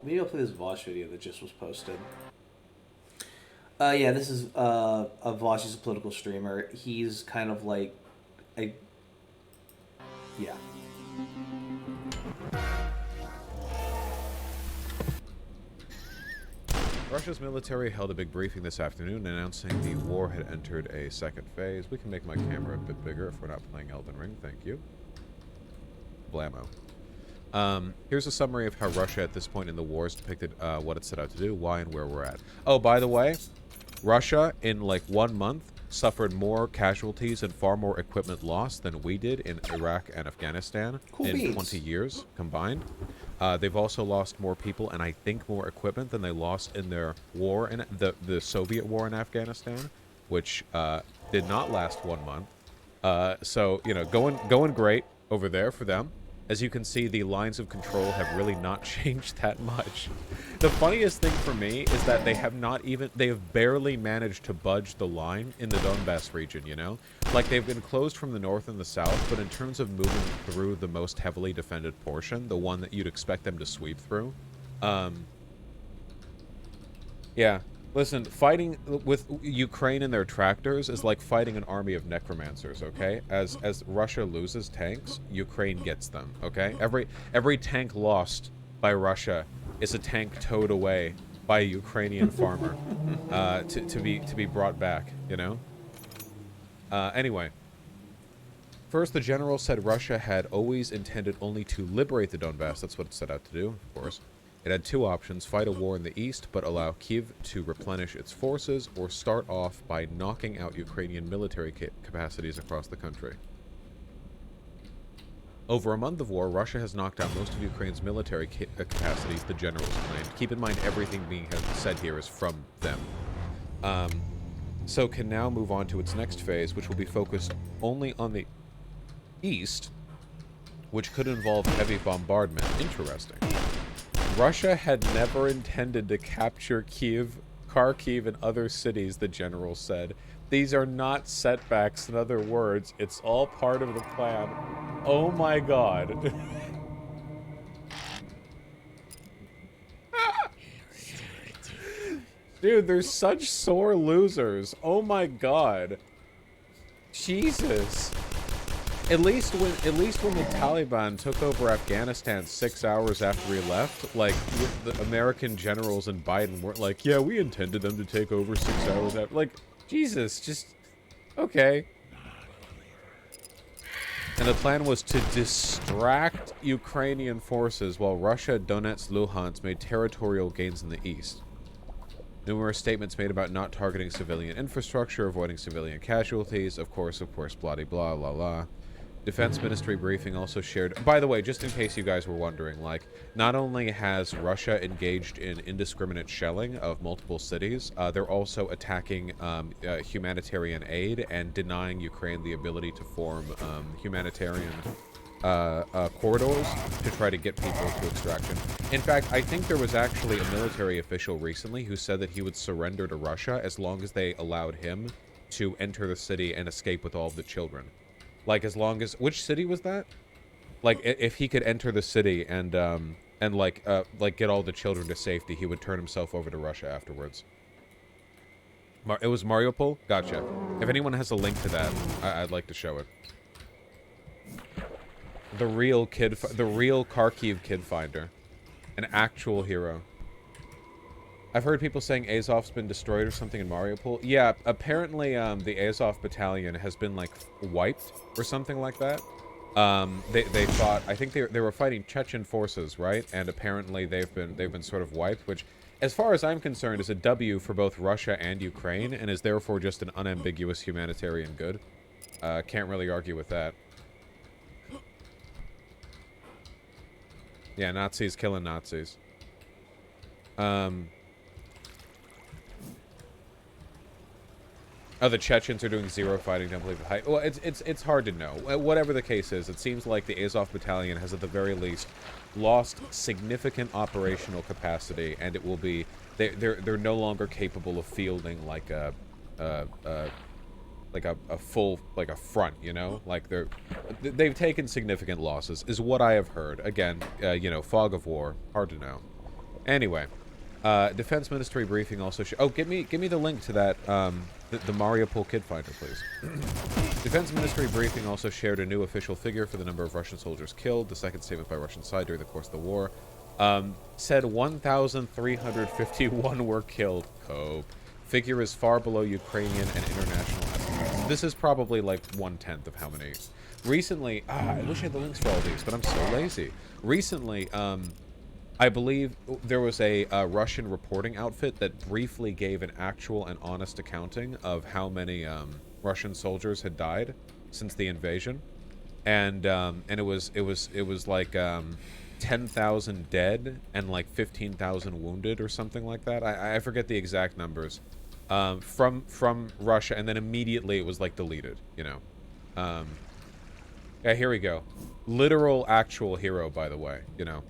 Maybe I'll play this Vaush video that just was posted. Yeah, this is a Vaush. He's a political streamer. He's kind of like a yeah. Russia's military held a big briefing this afternoon announcing the war had entered a second phase. We can make my camera a bit bigger if we're not playing Elden Ring. Thank you. Blammo. Here's a summary of how Russia at this point in the war has depicted what it set out to do, why, and where we're at. Oh, by the way, Russia, in like 1 month, suffered more casualties and far more equipment loss than we did in Iraq and Afghanistan in 20 years combined. They've also lost more people and I think more equipment than they lost in their war in the Soviet war in Afghanistan, which did not last 1 month. So, you know, going great over there for them. As you can see, the lines of control have really not changed that much. The funniest thing for me is that they have barely managed to budge the line in the Donbass region, you know? Like, they've been closed from the north and the south, but in terms of moving through the most heavily defended portion, the one that you'd expect them to sweep through, yeah. Listen, fighting with Ukraine and their tractors is like fighting an army of necromancers, okay? As Russia loses tanks, Ukraine gets them, okay? Every tank lost by Russia is a tank towed away by a Ukrainian farmer to be brought back, you know? Anyway. First, the general said Russia had always intended only to liberate the Donbass. That's what it set out to do, of course. It had two options: fight a war in the east, but allow Kyiv to replenish its forces, or start off by knocking out Ukrainian military capacities across the country. Over a month of war, Russia has knocked out most of Ukraine's military capacities, the generals claimed. Keep in mind, everything being said here is from them. So can now move on to its next phase, which will be focused only on the east, which could involve heavy bombardment. Interesting. Russia had never intended to capture Kyiv, Kharkiv, and other cities, the general said. These are not setbacks, in other words. It's all part of the plan. Oh my god. Dude, they're such sore losers. Oh my god. Jesus. At least when the Taliban took over Afghanistan 6 hours after he left, like, the American generals and Biden weren't like, yeah, we intended them to take over 6 hours after. Like, Jesus, just okay. And the plan was to distract Ukrainian forces while Russia, Donetsk, Luhansk made territorial gains in the east. Numerous statements made about not targeting civilian infrastructure, avoiding civilian casualties, of course, blah, blah, blah, blah. Defense Ministry briefing also shared... By the way, just in case you guys were wondering, like, not only has Russia engaged in indiscriminate shelling of multiple cities, they're also attacking humanitarian aid and denying Ukraine the ability to form humanitarian corridors to try to get people to extraction. In fact, I think there was actually a military official recently who said that he would surrender to Russia as long as they allowed him to enter the city and escape with all of the children. Like, as long as... Which city was that? Like, if he could enter the city and get all the children to safety, he would turn himself over to Russia afterwards. It was Mariupol? Gotcha. If anyone has a link to that, I'd like to show it. The real Kharkiv kid finder. An actual hero. I've heard people saying Azov's been destroyed or something in Mariupol. Yeah, apparently the Azov battalion has been, like, wiped or something like that. They fought... I think they were fighting Chechen forces, right? And apparently they've been sort of wiped, which, as far as I'm concerned, is a W for both Russia and Ukraine, and is therefore just an unambiguous humanitarian good. Can't really argue with that. Yeah, Nazis killing Nazis. Oh, the Chechens are doing zero fighting, don't believe it. Well, it's hard to know. Whatever the case is, it seems like the Azov battalion has at the very least lost significant operational capacity, and it will be they're no longer capable of fielding like a full front, you know? Like they've taken significant losses, is what I have heard. Again, you know, fog of war, hard to know. Anyway, Defense Ministry briefing also. Oh, give me the link to that. The Mariupol Kid Finder, please. Defense Ministry briefing also shared a new official figure for the number of Russian soldiers killed. The second statement by Russian side during the course of the war said 1,351 were killed. Cope. Figure is far below Ukrainian and international estimates. This is probably like 1/10 of how many. Recently, I wish I had the links for all these, but I'm so lazy. Recently, I believe there was a Russian reporting outfit that briefly gave an actual and honest accounting of how many Russian soldiers had died since the invasion, and it was like 10,000 dead and like 15,000 wounded or something like that. I forget the exact numbers from Russia, and then immediately it was like deleted. You know. Yeah, here we go. Literal, actual hero, by the way. You know.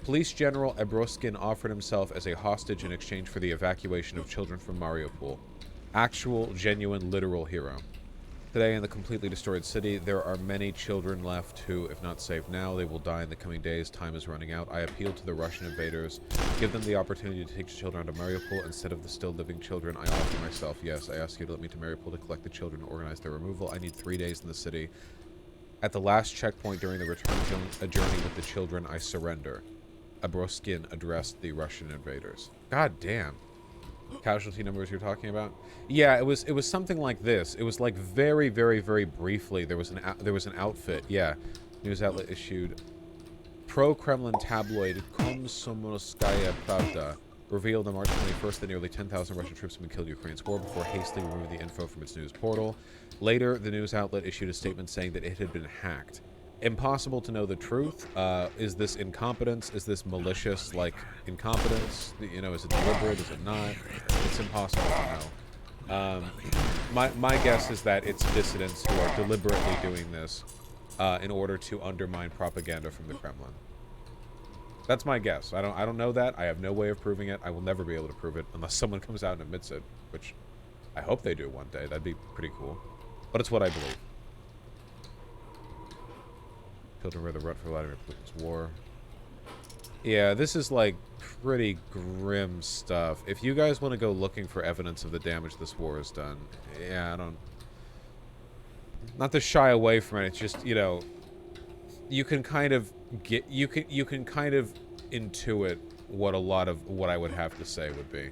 Police General Ebroskin offered himself as a hostage in exchange for the evacuation of children from Mariupol. Actual, genuine, literal hero. Today, in the completely destroyed city, there are many children left who, if not saved now, they will die in the coming days. Time is running out. I appeal to the Russian invaders. Give them the opportunity to take the children out of Mariupol instead of the still living children. I offer myself. Yes, I ask you to let me to Mariupol to collect the children and organize their removal. I need 3 days in the city. At the last checkpoint during the return journey with the children, I surrender. Abroskin addressed the Russian invaders. God damn. Casualty numbers you're talking about? Yeah, it was something like this. It was like very, very, very briefly. There was an outfit. Yeah, news outlet issued. Pro-Kremlin tabloid Komsomolskaya Pravda revealed on March 21st that nearly 10,000 Russian troops have been killed in Ukraine's war before hastily removing the info from its news portal. Later, the news outlet issued a statement saying that it had been hacked. Impossible to know the truth. Is this incompetence? Is this malicious, like, incompetence? You know, is it deliberate? Is it not? It's impossible to know. My guess is that it's dissidents who are deliberately doing this in order to undermine propaganda from the Kremlin. That's my guess. I don't know that. I have no way of proving it. I will never be able to prove it unless someone comes out and admits it, which I hope they do one day. That'd be pretty cool. But it's what I believe. Children were the rut for Vladimir Putin's war. Yeah, this is like pretty grim stuff. If you guys want to go looking for evidence of the damage this war has done, yeah, I don't. Not to shy away from it. It's just, you know, you can kind of get you can kind of intuit what a lot of what I would have to say would be.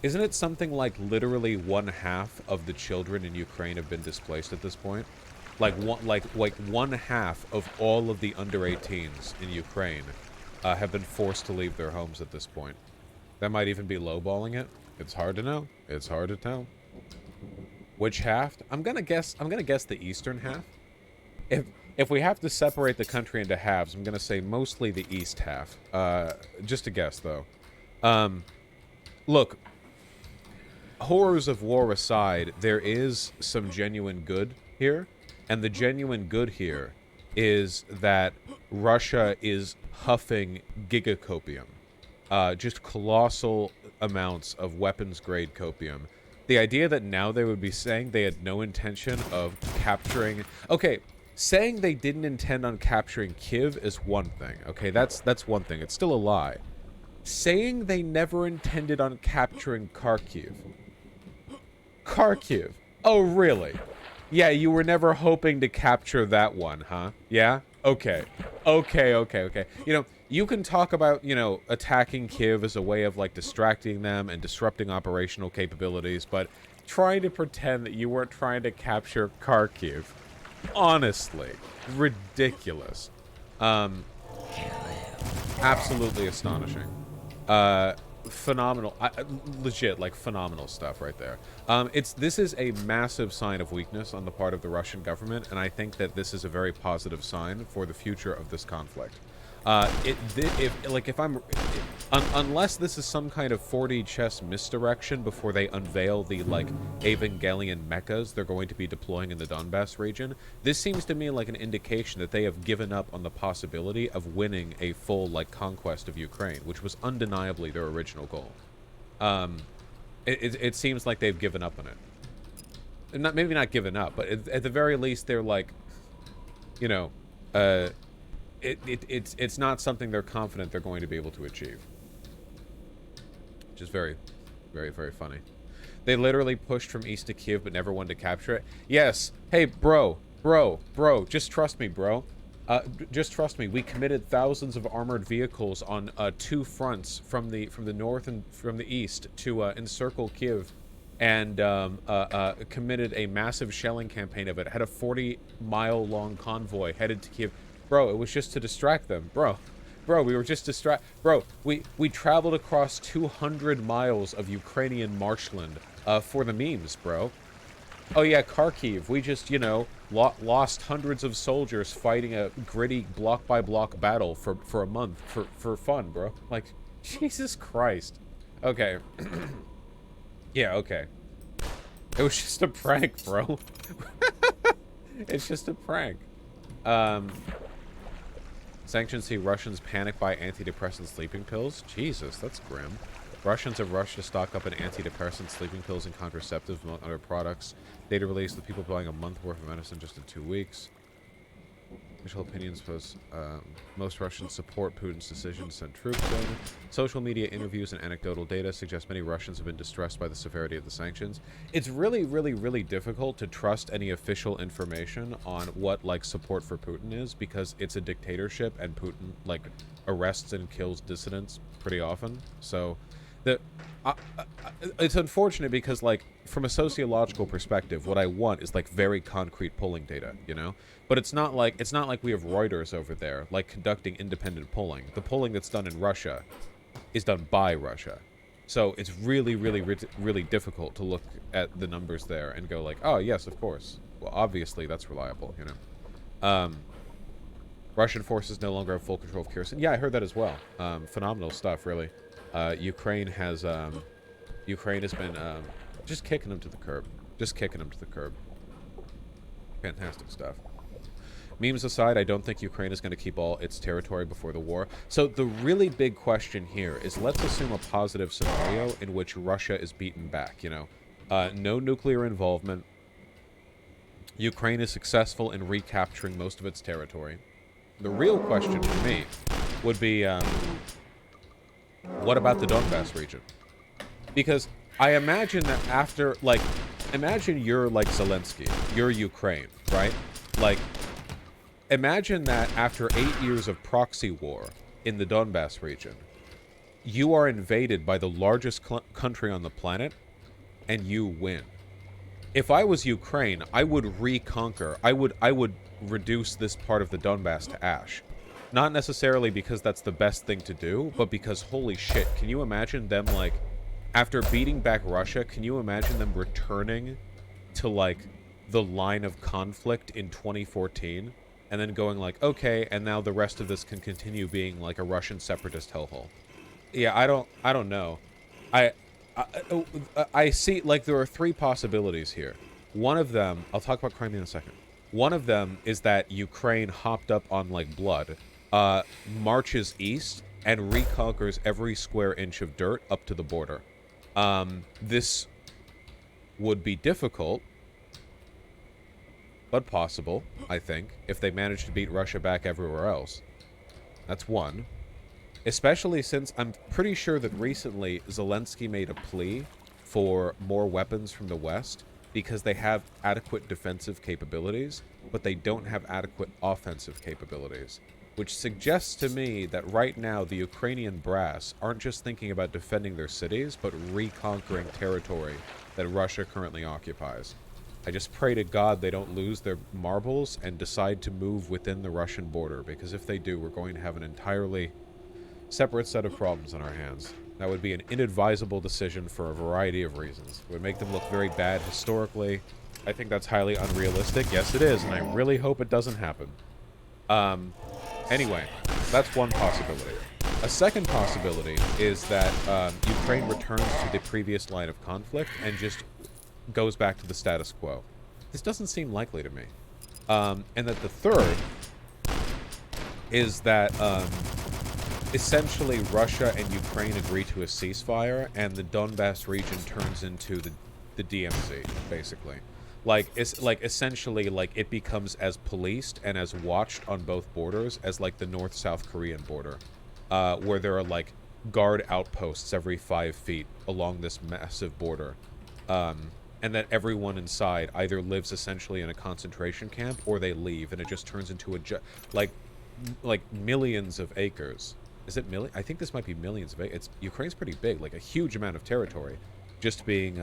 Isn't it something like literally 1/2 of the children in Ukraine have been displaced at this point? Like 1/2 of all of the under 18s in Ukraine have been forced to leave their homes at this point. That might even be lowballing it. It's hard to know. It's hard to tell. Which half? I'm gonna guess the eastern half. If we have to separate the country into halves, I'm gonna say mostly the east half. Just a guess though. Look, horrors of war aside, there is some genuine good here. And the genuine good here is that Russia is huffing GIGA COPIUM. Just colossal amounts of weapons-grade COPIUM. The idea that now they would be saying they had no intention of capturing... Okay, saying they didn't intend on capturing Kyiv is one thing. Okay, that's one thing. It's still a lie. Saying they never intended on capturing Kharkiv. Kharkiv. Oh, really? Yeah, you were never hoping to capture that one, huh? Yeah? Okay. Okay. You know, you can talk about, you know, attacking Kyiv as a way of, like, distracting them and disrupting operational capabilities, but trying to pretend that you weren't trying to capture Kharkiv. Honestly. Ridiculous. Absolutely astonishing. Phenomenal, legit, like, phenomenal stuff right there. This is a massive sign of weakness on the part of the Russian government, and I think that this is a very positive sign for the future of this conflict. Unless this is some kind of 4D chess misdirection before they unveil the, like, Evangelion mechas they're going to be deploying in the Donbass region, this seems to me like an indication that they have given up on the possibility of winning a full, like, conquest of Ukraine, which was undeniably their original goal. It seems like they've given up on it. And maybe not given up, but at the very least, they're like, you know, it's not something they're confident they're going to be able to achieve. Which is very, very, very funny. They literally pushed from east to Kiev, but never wanted to capture it. Yes. Hey, bro. Just trust me, bro. Just trust me. We committed thousands of armored vehicles on 2 fronts from the north and from the east to encircle Kiev, and committed a massive shelling campaign of it. Had a 40-mile-long convoy headed to Kiev. Bro, it was just to distract them, bro. Bro, we were just Bro, we traveled across 200 miles of Ukrainian marshland for the memes, bro. Oh yeah, Kharkiv. We just, you know, lost hundreds of soldiers fighting a gritty block-by-block battle for a month for fun, bro. Like, Jesus Christ. Okay. Yeah, okay. It was just a prank, bro. It's just a prank. Sanctions see Russians panic buy antidepressant sleeping pills. Jesus, that's grim. Russians have rushed to stock up on antidepressant sleeping pills and contraceptives, among other products. Data released with people buying a month worth of medicine just in 2 weeks. Official opinions was most Russians support Putin's decision to send troops in. Social media interviews and anecdotal data suggest many Russians have been distressed by the severity of the sanctions. It's really, really, really difficult to trust any official information on what, like, support for Putin is, because it's a dictatorship and Putin, like, arrests and kills dissidents pretty often. So it's unfortunate because, like, from a sociological perspective, what I want is, like, very concrete polling data, you know? But it's not like we have Reuters over there, like, conducting independent polling. The polling that's done in Russia is done by Russia. So it's really, really, really difficult to look at the numbers there and go like, oh, yes, of course. Well, obviously, that's reliable, you know? Russian forces no longer have full control of Kherson. Yeah, I heard that as well. Phenomenal stuff, really. Ukraine has been just kicking them to the curb. Just kicking them to the curb. Fantastic stuff. Memes aside, I don't think Ukraine is going to keep all its territory before the war. So the really big question here is, let's assume a positive scenario in which Russia is beaten back, you know. No nuclear involvement. Ukraine is successful in recapturing most of its territory. The real question for me would be, what about the Donbass region? Because I imagine that after, like, imagine you're like Zelensky, you're Ukraine, right? Like, imagine that after 8 years of proxy war in the Donbass region, you are invaded by the largest country on the planet, and you win. If I was Ukraine, I would reconquer. I would reduce this part of the Donbass to ash. Not necessarily because that's the best thing to do, but because, holy shit, can you imagine them, like, after beating back Russia, can you imagine them returning to, like, the line of conflict in 2014, and then going like, okay, and now the rest of this can continue being like a Russian separatist hellhole? Yeah, I don't know. I see, like, there are 3 possibilities here. One of them, I'll talk about Crimea in a second. One of them is that Ukraine hopped up on, like, blood, marches east, and reconquers every square inch of dirt up to the border. This would be difficult, but possible, I think, if they manage to beat Russia back everywhere else. That's one. Especially since I'm pretty sure that recently Zelensky made a plea for more weapons from the West because they have adequate defensive capabilities, but they don't have adequate offensive capabilities. Which suggests to me that right now the Ukrainian brass aren't just thinking about defending their cities, but reconquering territory that Russia currently occupies. I just pray to God they don't lose their marbles and decide to move within the Russian border, because if they do, we're going to have an entirely separate set of problems on our hands. That would be an inadvisable decision for a variety of reasons. It would make them look very bad historically. I think that's highly unrealistic. Yes, it is, and I really hope it doesn't happen. Anyway, that's one possibility. A second possibility is that Ukraine returns to the previous line of conflict and just goes back to the status quo. This doesn't seem likely to me. And that the third is that essentially Russia and Ukraine agree to a ceasefire and the Donbass region turns into the DMZ, basically. Like, it's like essentially like it becomes as policed and as watched on both borders as like the North-South Korean border, where there are like guard outposts every 5 feet along this massive border, and that everyone inside either lives essentially in a concentration camp or they leave, and it just turns into a like millions of acres. Is it million? I think this might be millions of acres. Ukraine's pretty big, like a huge amount of territory, just being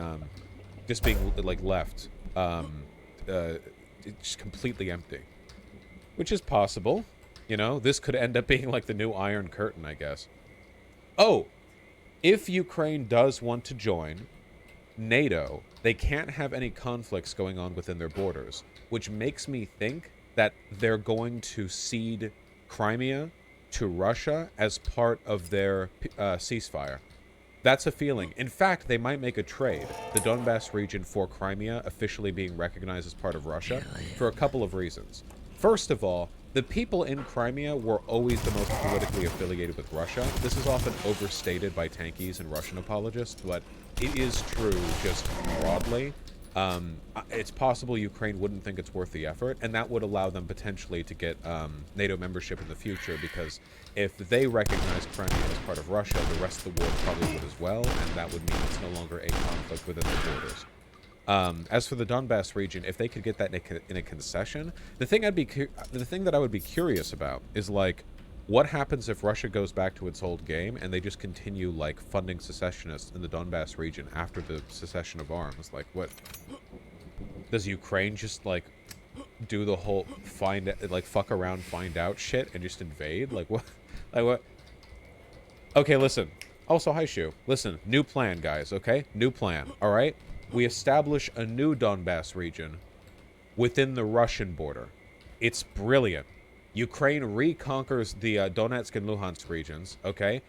like left. It's completely empty, which is possible. You know, this could end up being like the new Iron Curtain, I guess. Oh, if Ukraine does want to join NATO, they can't have any conflicts going on within their borders, which makes me think that they're going to cede Crimea to Russia as part of their ceasefire. That's a feeling. In fact, they might make a trade, the Donbass region for Crimea officially being recognized as part of Russia, for a couple of reasons. First of all, the people in Crimea were always the most politically affiliated with Russia. This is often overstated by tankies and Russian apologists, but it is true just broadly. It's possible Ukraine wouldn't think it's worth the effort, and that would allow them potentially to get NATO membership in the future, because if they recognize Crimea as part of Russia, the rest of the world probably would as well, and that would mean it's no longer a conflict within their borders. As for the Donbass region, if they could get that in a concession, the thing that I would be curious about is, like, what happens if Russia goes back to its old game and they just continue, like, funding secessionists in the Donbass region after the cessation of arms? Like, what? Does Ukraine just, like, do the whole fuck around, find out shit and just invade? Like, what? Like, what? Okay, listen. Also, hi, Shu. Listen, new plan, guys, okay? New plan, all right? We establish a new Donbass region within the Russian border. It's brilliant. Ukraine reconquers the Donetsk and Luhansk regions, okay?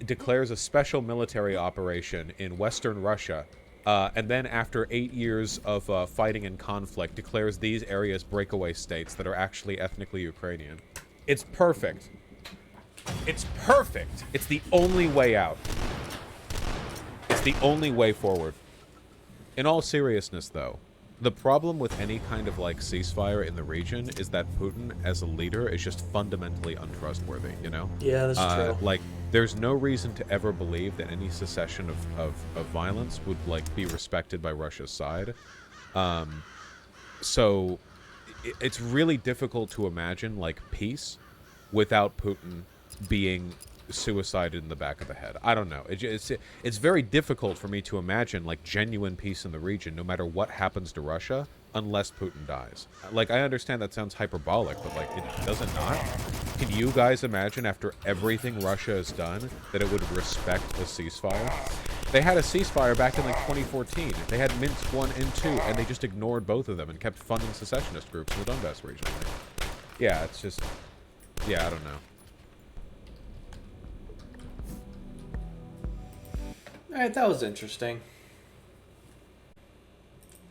Declares a special military operation in Western Russia, and then after 8 years of fighting and conflict, declares these areas breakaway states that are actually ethnically Ukrainian. It's perfect. It's perfect. It's the only way out. It's the only way forward. In all seriousness, though, the problem with any kind of, like, ceasefire in the region is that Putin, as a leader, is just fundamentally untrustworthy, you know? Yeah, that's true. Like, there's no reason to ever believe that any cessation of violence would, like, be respected by Russia's side. So, it's really difficult to imagine, like, peace without Putin being suicided in the back of the head. I don't know. It's very difficult for me to imagine, like, genuine peace in the region, no matter what happens to Russia, unless Putin dies. Like, I understand that sounds hyperbolic, but, like, it doesn't not. Can you guys imagine, after everything Russia has done, that it would respect a ceasefire? They had a ceasefire back in, like, 2014. They had Minsk 1 and 2, and they just ignored both of them and kept funding secessionist groups in the Donbass region. Yeah, it's just... Yeah, I don't know. Alright, that was interesting.